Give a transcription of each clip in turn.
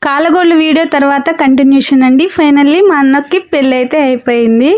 కాలగోళ్ళు video తర్వాత continuation అండి. Finally మా అన్నకి పెళ్ళి అయితే అయిపోయింది.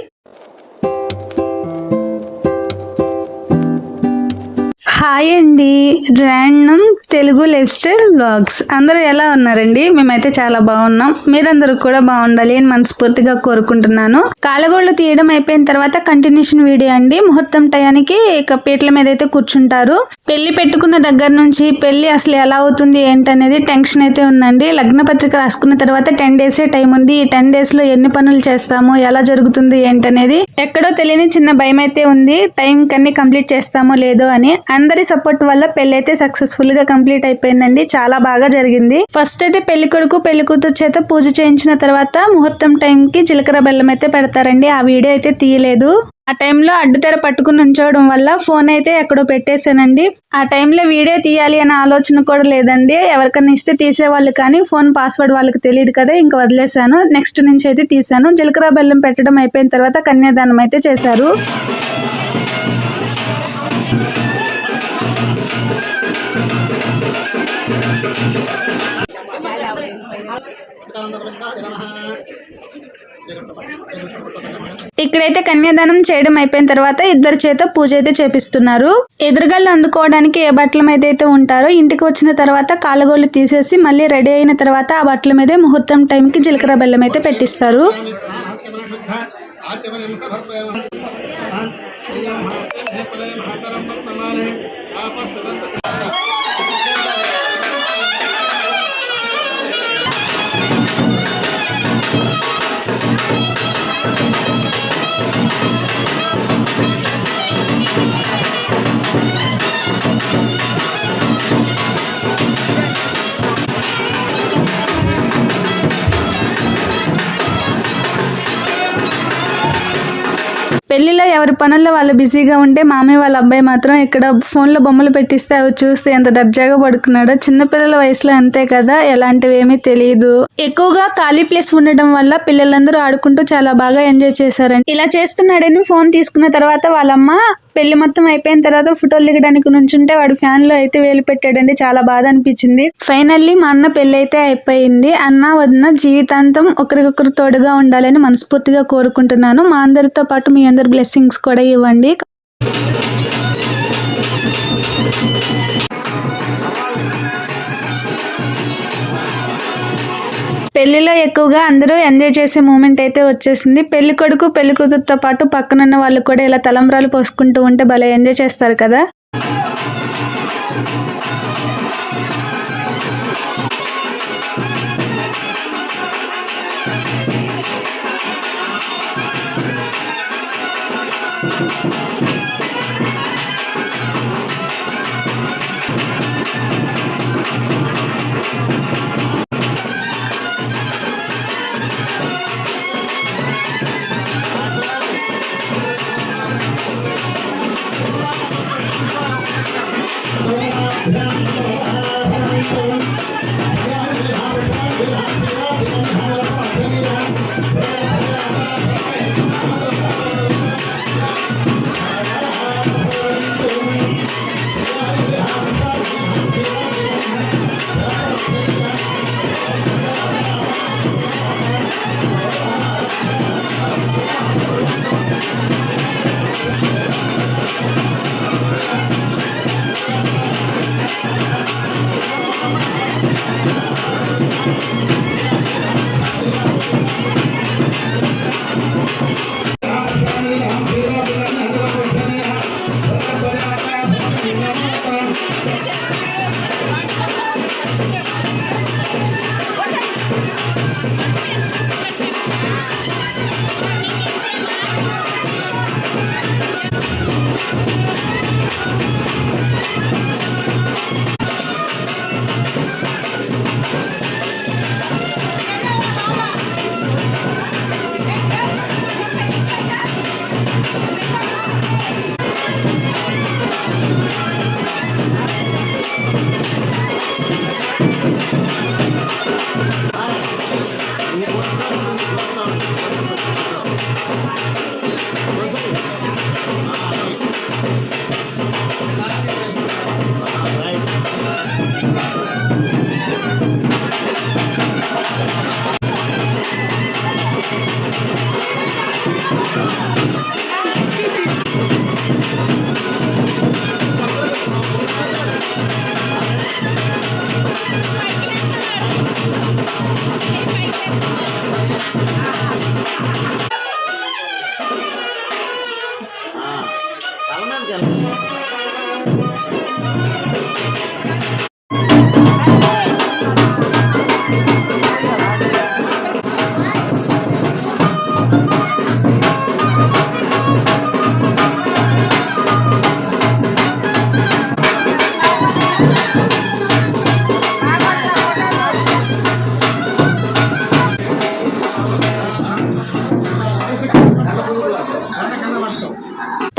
హాయ్ అండి, random Telugu life style vlogs. అందరూ ఎలా ఉన్నారండి? మేమైతే చాలా బాగున్నాం. మీరందరూ కూడా బాగుండాలి అని మనస్ఫూర్తిగా కోరుకుంటున్నాను. కాలగోళ్ళు తీయడం అయిపోయిన తర్వాత కంటిన్యూషన్ వీడియో అండి. ముహూర్తం టయానికి ఇక పీటల మీద అయితే కూర్చుంటారు. పెళ్లి పెట్టుకున్న దగ్గర నుంచి పెళ్లి అసలు ఎలా అవుతుంది ఏంటనేది టెన్షన్ అయితే ఉందండి. లగ్న పత్రిక రాసుకున్న తర్వాత 10 డేసే టైం ఉంది. ఈ 10 డేస్ లో ఎన్ని పనులు చేస్తాము, ఎలా జరుగుతుంది ఏంటనేది ఎక్కడో తెలియని చిన్న భయం అయితే ఉంది. టైం కన్నీ కంప్లీట్ చేస్తామో లేదో అని. అందరి సపోర్ట్ వల్ల పెళ్లి అయితే సక్సెస్ఫుల్ గా కంప్లీట్ అయిపోయిందండి. చాలా బాగా జరిగింది. ఫస్ట్ అయితే పెళ్లి కొడుకు పెళ్లి కూతురు చేత పూజ చేయించిన తర్వాత ముహూర్తం టైం కి జీలకర్ర బెల్లం అయితే పెడతారండి. ఆ వీడియో అయితే తీయలేదు. ఆ టైంలో అడ్డుతెర పట్టుకుని ఉంచోవడం వల్ల ఫోన్ అయితే ఎక్కడో పెట్టేశానండి. ఆ టైంలో వీడియో తీయాలి అనే ఆలోచన కూడా లేదండి. ఎవరికైనా ఇస్తే తీసేవాళ్ళు, కానీ ఫోన్ పాస్వర్డ్ వాళ్ళకి తెలియదు కదా, ఇంకా వదిలేశాను. నెక్స్ట్ నుంచి అయితే తీసాను. జీలకర్ర బెల్లం పెట్టడం అయిపోయిన తర్వాత కన్యాదానం అయితే చేశారు. ఇక్కడైతే కన్యాదానం చేయడం అయిపోయిన తర్వాత ఇద్దరి చేత పూజ అయితే చేపిస్తున్నారు. ఎదురుగళ్ళు అందుకోవడానికి ఏ బట్టల మీద అయితే ఉంటారో ఇంటికి వచ్చిన తర్వాత కాలగోళ్ళు తీసేసి మళ్ళీ రెడీ అయిన తర్వాత ఆ బట్టల మీదే ముహూర్తం టైంకి జీలకర్ర బెల్లం అయితే పెట్టిస్తారు. పెళ్లిలో ఎవరి పనుల్లో వాళ్ళు బిజీగా ఉంటే మామయ్య వాళ్ళ అబ్బాయి మాత్రం ఇక్కడ ఫోన్లో బొమ్మలు పెట్టిస్తే అవి చూస్తే ఎంత దర్జాగా పడుకున్నాడో. చిన్నపిల్లల వయసులో అంతే కదా, ఎలాంటివి ఏమీ తెలియదు. ఎక్కువగా ఖాళీ ప్లేస్ ఉండడం వల్ల పిల్లలందరూ ఆడుకుంటూ చాలా బాగా ఎంజాయ్ చేశారండి. ఇలా చేస్తున్నాడని ఫోన్ తీసుకున్న తర్వాత వాళ్ళమ్మ పెళ్లి మొత్తం అయిపోయిన తర్వాత ఫోటోలు దిగడానికి నుంచుంటే వాడు ఫ్యాన్ లో అయితే వేలు పెట్టాడండి. చాలా బాధ అనిపించింది. ఫైనల్లీ మా అన్న పెళ్లి అయితే అయిపోయింది. అన్న వదిన జీవితాంతం ఒకరికొకరు తోడుగా ఉండాలని మనస్ఫూర్తిగా కోరుకుంటున్నాను. మా అందరితో పాటు మీ అందరి బ్లెస్సింగ్స్ కూడా ఇవ్వండి. పెళ్లిలో ఎక్కువగా అందరూ ఎంజాయ్ చేసే మూమెంట్ అయితే వచ్చేసింది. పెళ్లి కొడుకు పెళ్లి కూతురుతో పాటు పక్కనున్న వాళ్ళు కూడా ఇలా తలంబ్రాలు పోసుకుంటూ ఉంటే భలే ఎంజాయ్ చేస్తారు కదా.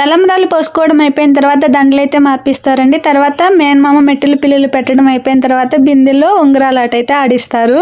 తలంబ్రాలు పోసుకోవడం అయిపోయిన తర్వాత దండలు అయితే మార్పిస్తారండి. తర్వాత మేనమామ మెట్టులు పిల్లులు పెట్టడం అయిపోయిన తర్వాత బిందెలో ఉంగరాలు ఆట అయితే ఆడిస్తారు.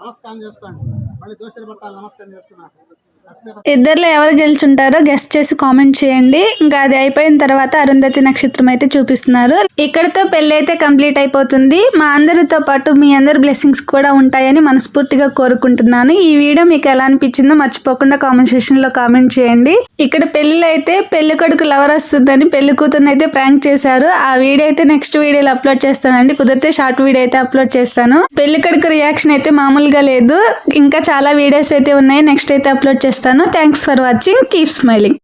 నమస్కారం చేసుకోండి. మళ్ళీ దోశలు పట్టాలి. నమస్కారం చేస్తున్నాను. ఇద్దరిలో ఎవరు గెలుచుంటారో గెస్ట్ చేసి కామెంట్ చేయండి. ఇంకా అది అయిపోయిన తర్వాత అరుంధతి నక్షత్రం అయితే చూపిస్తున్నారు. ఇక్కడతో పెళ్లి అయితే కంప్లీట్ అయిపోతుంది. మా అందరితో పాటు మీ అందరి బ్లెస్సింగ్స్ కూడా ఉంటాయని మనస్ఫూర్తిగా కోరుకుంటున్నాను. ఈ వీడియో మీకు ఎలా అనిపించిందో మర్చిపోకుండా కామెంట్ సెక్షన్ లో కామెంట్ చేయండి. ఇక్కడ పెళ్లి అయితే పెళ్లి కొడుకు లవర్ వస్తుందని పెళ్లి కూతురుని అయితే ప్రాంక్ చేశారు. ఆ వీడియో అయితే నెక్స్ట్ వీడియోలో అప్లోడ్ చేస్తానండి. కుదిరితే షార్ట్ వీడియో అయితే అప్లోడ్ చేస్తాను. పెళ్లి కొడుకు రియాక్షన్ అయితే మామూలుగా లేదు. ఇంకా చాలా వీడియోస్ అయితే ఉన్నాయి. నెక్స్ట్ అయితే అప్లోడ్ చేస్తాను. Thanks for watching. Keep smiling.